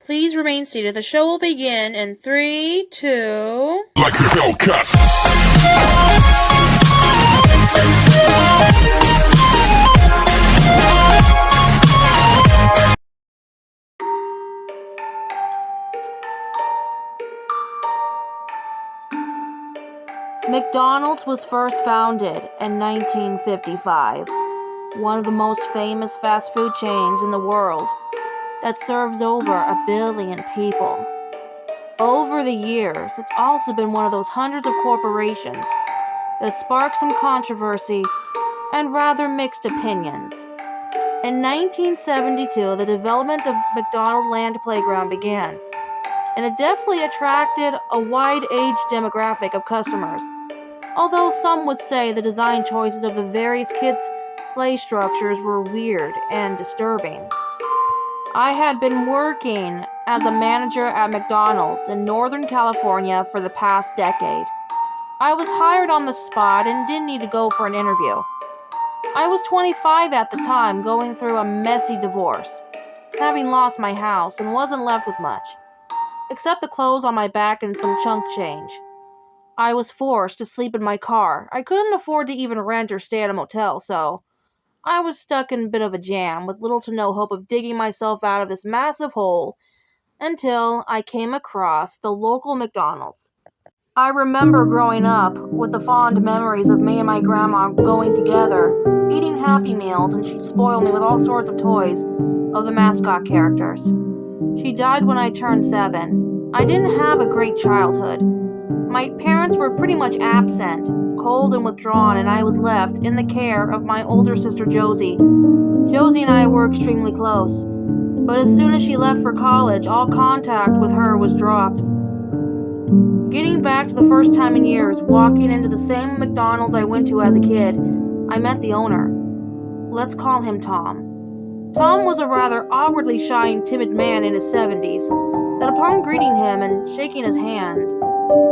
Please remain seated. The show will begin in 3, 2... Like a Hellcat. McDonald's was first founded in 1955, one of the most famous fast food chains in the world that serves over 1 billion people. Over the years, it's also been one of those hundreds of corporations that sparked some controversy and rather mixed opinions. In 1972, the development of McDonald Land Playground began, and it definitely attracted a wide age demographic of customers, although some would say the design choices of the various kids' play structures were weird and disturbing. I had been working as a manager at McDonald's in Northern California for the past decade. I was hired on the spot and didn't need to go for an interview. I was 25 at the time, going through a messy divorce, having lost my house and wasn't left with much, except the clothes on my back and some chunk change. I was forced to sleep in my car. I couldn't afford to even rent or stay at a motel, so I was stuck in a bit of a jam with little to no hope of digging myself out of this massive hole until I came across the local McDonald's. I remember growing up with the fond memories of me and my grandma going together, eating Happy Meals, and she'd spoil me with all sorts of toys of the mascot characters. She died when I turned 7. I didn't have a great childhood. My parents were pretty much absent, cold and withdrawn, and I was left in the care of my older sister Josie. Josie and I were extremely close, but as soon as she left for college, all contact with her was dropped. Getting back to the first time in years, walking into the same McDonald's I went to as a kid, I met the owner. Let's call him Tom. Tom was a rather awkwardly shy and timid man in his 70s, that upon greeting him and shaking his hand,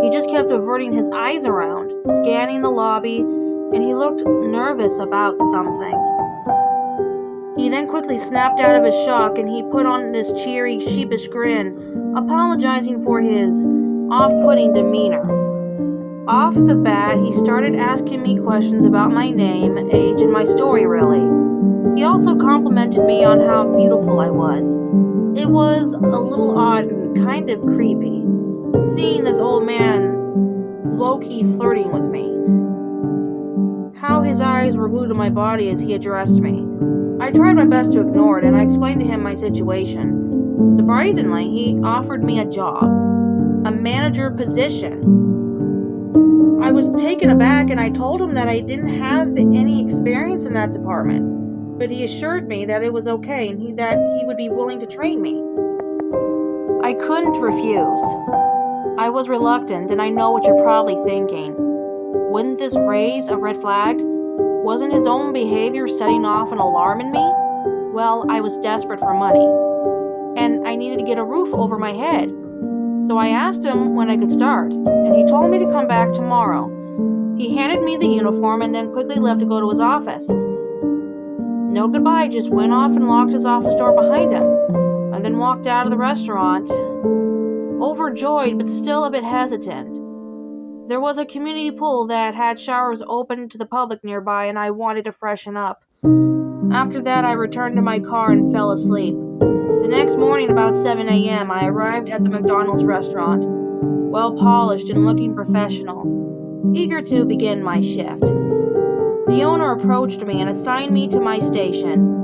he just kept averting his eyes around, scanning the lobby, and he looked nervous about something. He then quickly snapped out of his shock and he put on this cheery, sheepish grin, apologizing for his off-putting demeanor. Off the bat, he started asking me questions about my name, age, and my story, really. He also complimented me on how beautiful I was. It was a little odd and kind of creepy, seeing this old man low-key flirting with me. How his eyes were glued to my body as he addressed me. I tried my best to ignore it, and I explained to him my situation. Surprisingly, he offered me a job, a manager position. I was taken aback, and I told him that I didn't have any experience in that department, but he assured me that it was okay and that he would be willing to train me. I couldn't refuse. I was reluctant, and I know what you're probably thinking. Wouldn't this raise a red flag? Wasn't his own behavior setting off an alarm in me? Well, I was desperate for money, and I needed to get a roof over my head. So I asked him when I could start, and he told me to come back tomorrow. He handed me the uniform and then quickly left to go to his office. No goodbye, just went off and locked his office door behind him, and then walked out of the restaurant, overjoyed but still a bit hesitant. There was a community pool that had showers open to the public nearby, and I wanted to freshen up. After that, I returned to my car and fell asleep. The next morning, about 7 a.m., I arrived at the McDonald's restaurant, well polished and looking professional, eager to begin my shift. The owner approached me and assigned me to my station.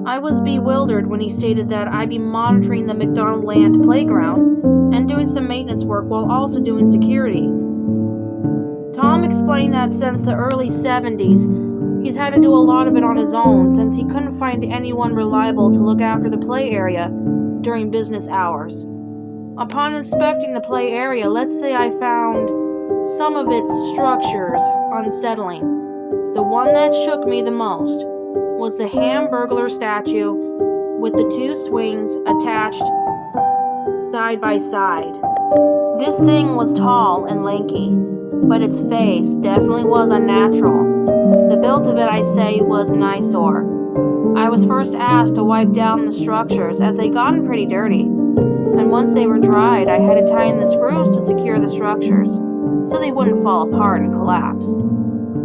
I was bewildered when he stated that I'd be monitoring the McDonald Land Playground and doing some maintenance work while also doing security. Tom explained that since the early 70s, he's had to do a lot of it on his own since he couldn't find anyone reliable to look after the play area during business hours. Upon inspecting the play area, let's say I found some of its structures unsettling. The one that shook me the most was the Hamburglar statue with the 2 swings attached side by side. This thing was tall and lanky, but its face definitely was unnatural. The build of it, I say, was an eyesore. I was first asked to wipe down the structures as they'd gotten pretty dirty. and once they were dried, I had to tighten the screws to secure the structures, so they wouldn't fall apart and collapse.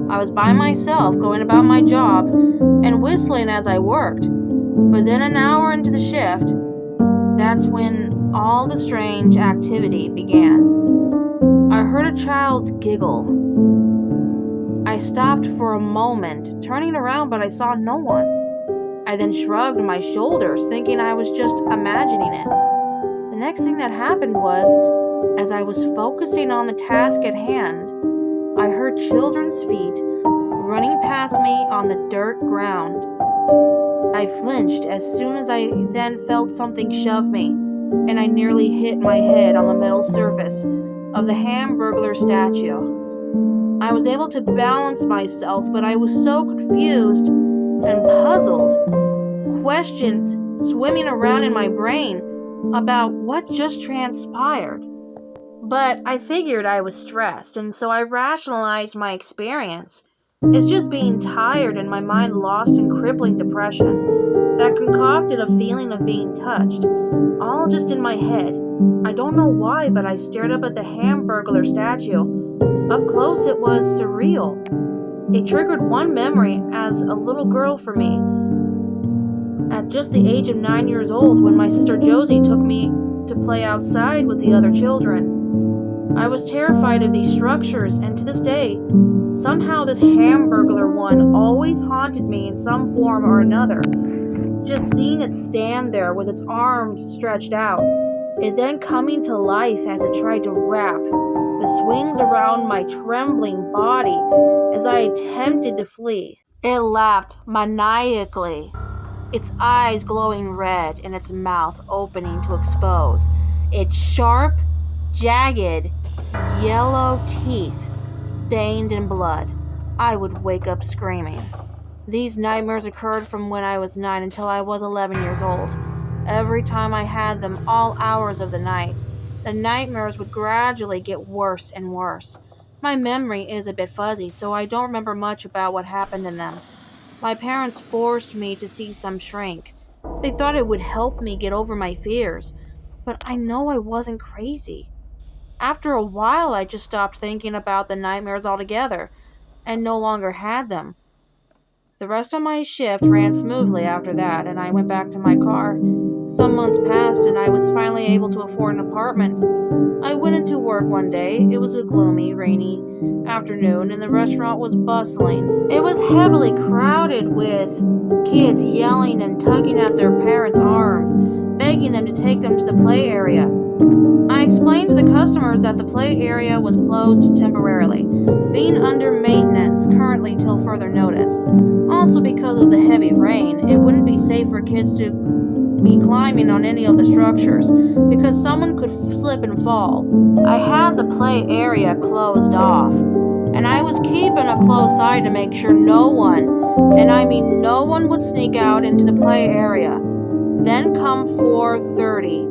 I was by myself, going about my job, and whistling as I worked. Within an hour into the shift, that's when all the strange activity began. I heard a child's giggle. I stopped for a moment, turning around, but I saw no one. I then shrugged my shoulders, thinking I was just imagining it. The next thing that happened was, as I was focusing on the task at hand, I heard children's feet running past me on the dirt ground. I flinched as soon as I then felt something shove me, and I nearly hit my head on the metal surface of the Hamburglar statue. I was able to balance myself, but I was so confused and puzzled. Questions swimming around in my brain about what just transpired. But I figured I was stressed, and so I rationalized my experience as just being tired and my mind lost in crippling depression that concocted a feeling of being touched, all just in my head. I don't know why, but I stared up at the Hamburglar statue. Up close, it was surreal. It triggered one memory as a little girl for me at just the age of 9 years old when my sister Josie took me to play outside with the other children. I was terrified of these structures, and to this day, somehow this Hamburglar one always haunted me in some form or another. Just seeing it stand there with its arms stretched out, it then coming to life as it tried to wrap the swings around my trembling body as I attempted to flee. It laughed maniacally, its eyes glowing red and its mouth opening to expose its sharp, jagged, yellow teeth stained in blood. I would wake up screaming. These nightmares occurred from when I was 9 until I was 11 years old. Every time I had them, all hours of the night, the nightmares would gradually get worse and worse. My memory is a bit fuzzy, so I don't remember much about what happened in them. My parents forced me to see some shrink. They thought it would help me get over my fears, but I know I wasn't crazy. After a while, I just stopped thinking about the nightmares altogether and no longer had them. The rest of my shift ran smoothly after that, and I went back to my car. Some months passed, and I was finally able to afford an apartment. I went into work one day. It was a gloomy, rainy afternoon, and the restaurant was bustling. It was heavily crowded with kids yelling and tugging at their parents' arms, begging them to take them to the play area. I explained to the customers that the play area was closed temporarily, being under maintenance currently till further notice. Also, because of the heavy rain, it wouldn't be safe for kids to be climbing on any of the structures because someone could slip and fall. I had the play area closed off, and I was keeping a close eye to make sure no one, and I mean no one, would sneak out into the play area. Then come 4:30.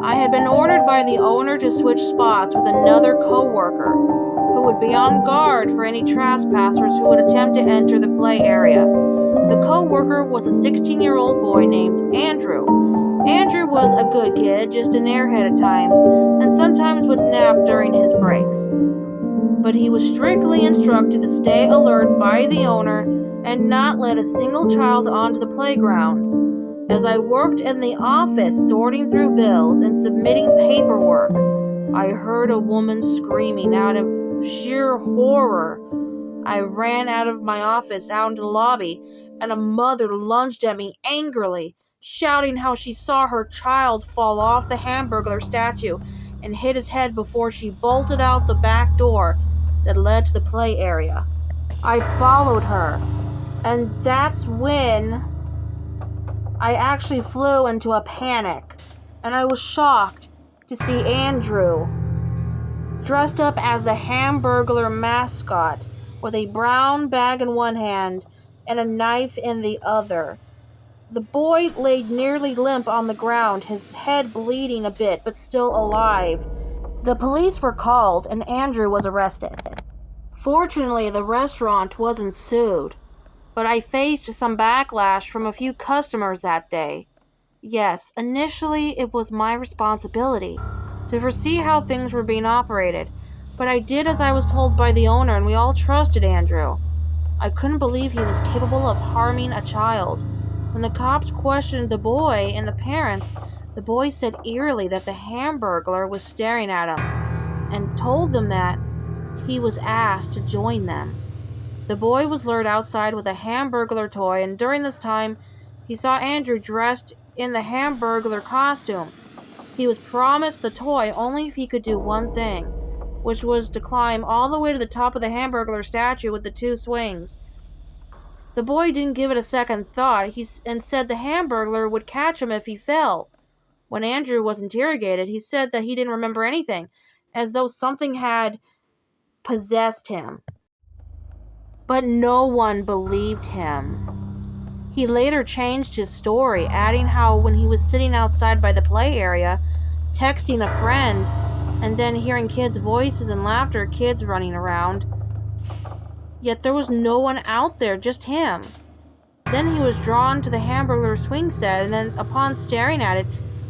I had been ordered by the owner to switch spots with another co-worker who would be on guard for any trespassers who would attempt to enter the play area. The co-worker was a 16-year-old boy named Andrew. Andrew was a good kid, just an airhead at times, and sometimes would nap during his breaks. But he was strictly instructed to stay alert by the owner and not let a single child onto the playground. As I worked in the office sorting through bills and submitting paperwork, I heard a woman screaming out of sheer horror. I ran out of my office out into the lobby, and a mother lunged at me angrily, shouting how she saw her child fall off the Hamburglar statue and hit his head before she bolted out the back door that led to the play area. I followed her, and that's when I actually flew into a panic, and I was shocked to see Andrew dressed up as the Hamburglar mascot with a brown bag in one hand and a knife in the other. The boy lay nearly limp on the ground, his head bleeding a bit but still alive. The police were called and Andrew was arrested. Fortunately, the restaurant wasn't sued, but I faced some backlash from a few customers that day. Yes, initially it was my responsibility to foresee how things were being operated, but I did as I was told by the owner, and we all trusted Andrew. I couldn't believe he was capable of harming a child. When the cops questioned the boy and the parents, the boy said eerily that the Hamburglar was staring at him and told them that he was asked to join them. The boy was lured outside with a Hamburglar toy, and during this time, he saw Andrew dressed in the Hamburglar costume. He was promised the toy only if he could do one thing, which was to climb all the way to the top of the Hamburglar statue with the two swings. The boy didn't give it a second thought and said the Hamburglar would catch him if he fell. When Andrew was interrogated, he said that he didn't remember anything, as though something had possessed him. But no one believed him. He later changed his story, adding how when he was sitting outside by the play area, texting a friend, and then hearing kids' voices and laughter, kids running around, yet there was no one out there, just him. Then he was drawn to the Hamburglar swing set, and then upon staring at it,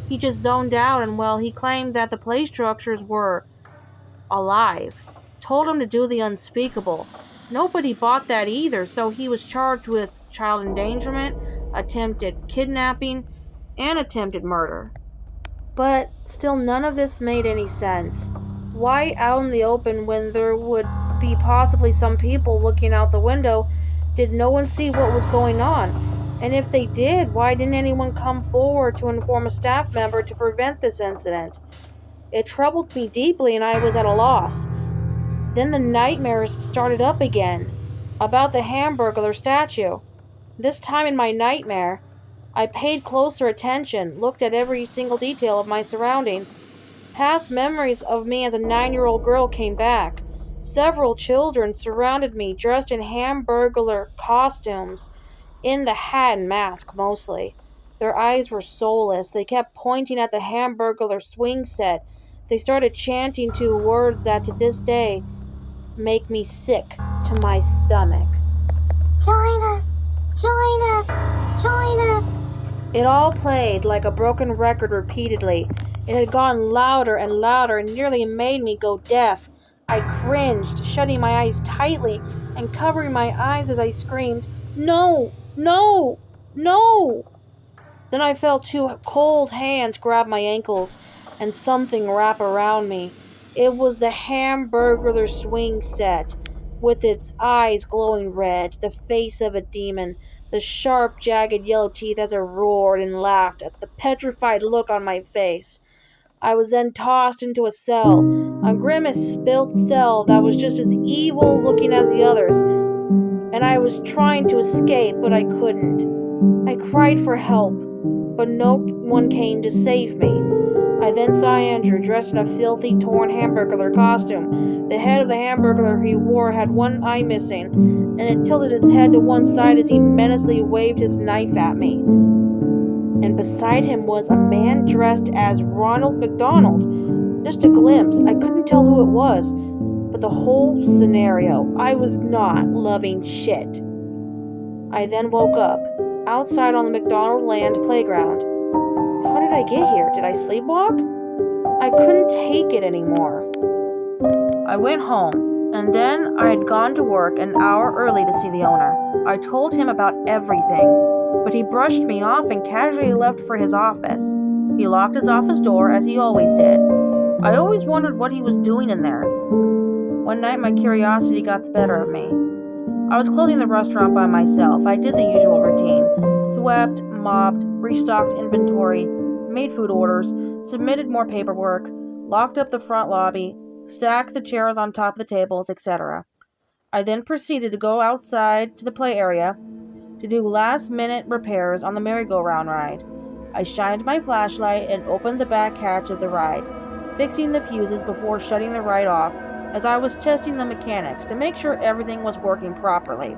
he just zoned out, and well, he claimed that the play structures were alive. Told him to do the unspeakable. Nobody bought that either, so he was charged with child endangerment, attempted kidnapping, and attempted murder. But still none of this made any sense. Why out in the open when there would be possibly some people looking out the window? Did no one see what was going on? And if they did, why didn't anyone come forward to inform a staff member to prevent this incident? It troubled me deeply and I was at a loss. Then the nightmares started up again about the Hamburglar statue. This time in my nightmare, I paid closer attention, looked at every single detail of my surroundings. Past memories of me as a 9-year-old girl came back. Several children surrounded me, dressed in Hamburglar costumes, in the hat and mask mostly. Their eyes were soulless. They kept pointing at the Hamburglar swing set. They started chanting two words that to this day make me sick to my stomach. Join us! Join us! Join us! It all played like a broken record repeatedly. It had gone louder and louder and nearly made me go deaf. I cringed, shutting my eyes tightly and covering my eyes as I screamed, "No! No! No!" Then I felt two cold hands grab my ankles and something wrap around me. It was the Hamburglar swing set, with its eyes glowing red, the face of a demon, the sharp, jagged yellow teeth as it roared and laughed at the petrified look on my face. I was then tossed into a cell, a grimace spilt cell that was just as evil looking as the others, and I was trying to escape, but I couldn't. I cried for help, but no one came to save me. I then saw Andrew dressed in a filthy, torn Hamburglar costume. The head of the Hamburglar he wore had one eye missing, and it tilted its head to one side as he menacingly waved his knife at me. And beside him was a man dressed as Ronald McDonald. Just a glimpse, I couldn't tell who it was, but the whole scenario, I was not loving shit. I then woke up, outside on the McDonald Land playground. How did I get here? Did I sleepwalk? I couldn't take it anymore. I went home, and then I had gone to work an hour early to see the owner. I told him about everything, but he brushed me off and casually left for his office. He locked his office door as he always did. I always wondered what he was doing in there. One night my curiosity got the better of me. I was closing the restaurant by myself. I did the usual routine. Swept, mopped, restocked inventory, made food orders, submitted more paperwork, locked up the front lobby, stacked the chairs on top of the tables, etc. I then proceeded to go outside to the play area to do last-minute repairs on the merry-go-round ride. I shined my flashlight and opened the back hatch of the ride, fixing the fuses before shutting the ride off as I was testing the mechanics to make sure everything was working properly.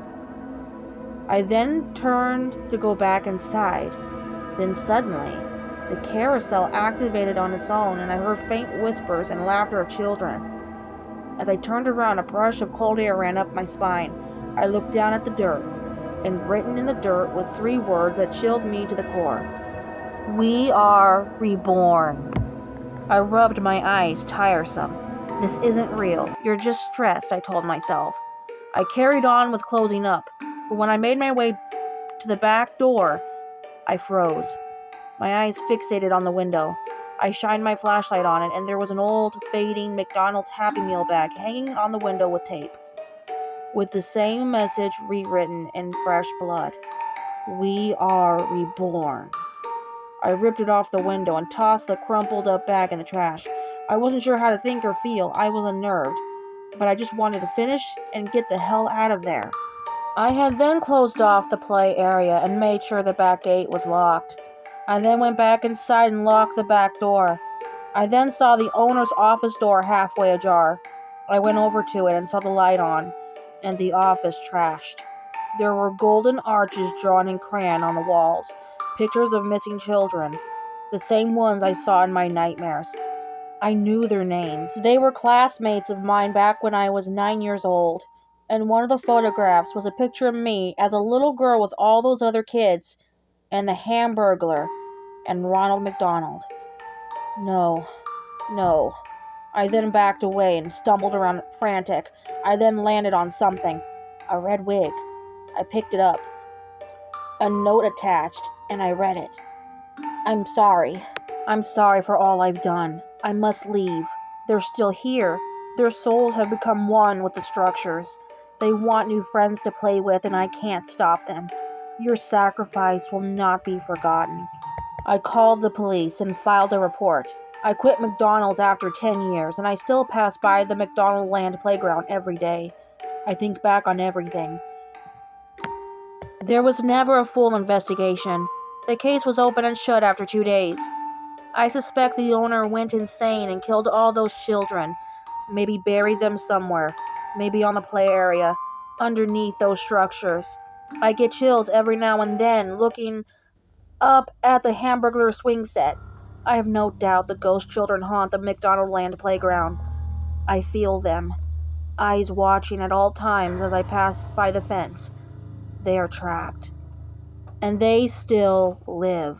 I then turned to go back inside. Then suddenly, the carousel activated on its own and I heard faint whispers and laughter of children. As I turned around, a brush of cold air ran up my spine. I looked down at the dirt, and written in the dirt was 3 words that chilled me to the core. We are reborn. I rubbed my eyes, tiresome. This isn't real. You're just stressed, I told myself. I carried on with closing up, but when I made my way to the back door, I froze. My eyes fixated on the window. I shined my flashlight on it, and there was an old, fading McDonald's Happy Meal bag hanging on the window with tape, with the same message rewritten in fresh blood. We are reborn. I ripped it off the window and tossed the crumpled up bag in the trash. I wasn't sure how to think or feel. I was unnerved, but I just wanted to finish and get the hell out of there. I had then closed off the play area and made sure the back gate was locked. I then went back inside and locked the back door. I then saw the owner's office door halfway ajar. I went over to it and saw the light on, and the office trashed. There were golden arches drawn in crayon on the walls, pictures of missing children, the same ones I saw in my nightmares. I knew their names. They were classmates of mine back when I was 9 years old, and one of the photographs was a picture of me as a little girl with all those other kids, and the Hamburglar, and Ronald McDonald. No. I then backed away and stumbled around frantic. I then landed on something. A red wig. I picked it up. A note attached, and I read it. I'm sorry. I'm sorry for all I've done. I must leave. They're still here. Their souls have become one with the structures. They want new friends to play with, and I can't stop them. Your sacrifice will not be forgotten. I called the police and filed a report. I quit McDonald's after 10 years, and I still pass by the McDonald Land playground every day. I think back on everything. There was never a full investigation. The case was open and shut after 2 days. I suspect the owner went insane and killed all those children. Maybe buried them somewhere. Maybe on the play area, underneath those structures. I get chills every now and then looking up at the Hamburglar swing set. I have no doubt the ghost children haunt the McDonald Land playground. I feel them, eyes watching at all times as I pass by the fence. They are trapped. And they still live.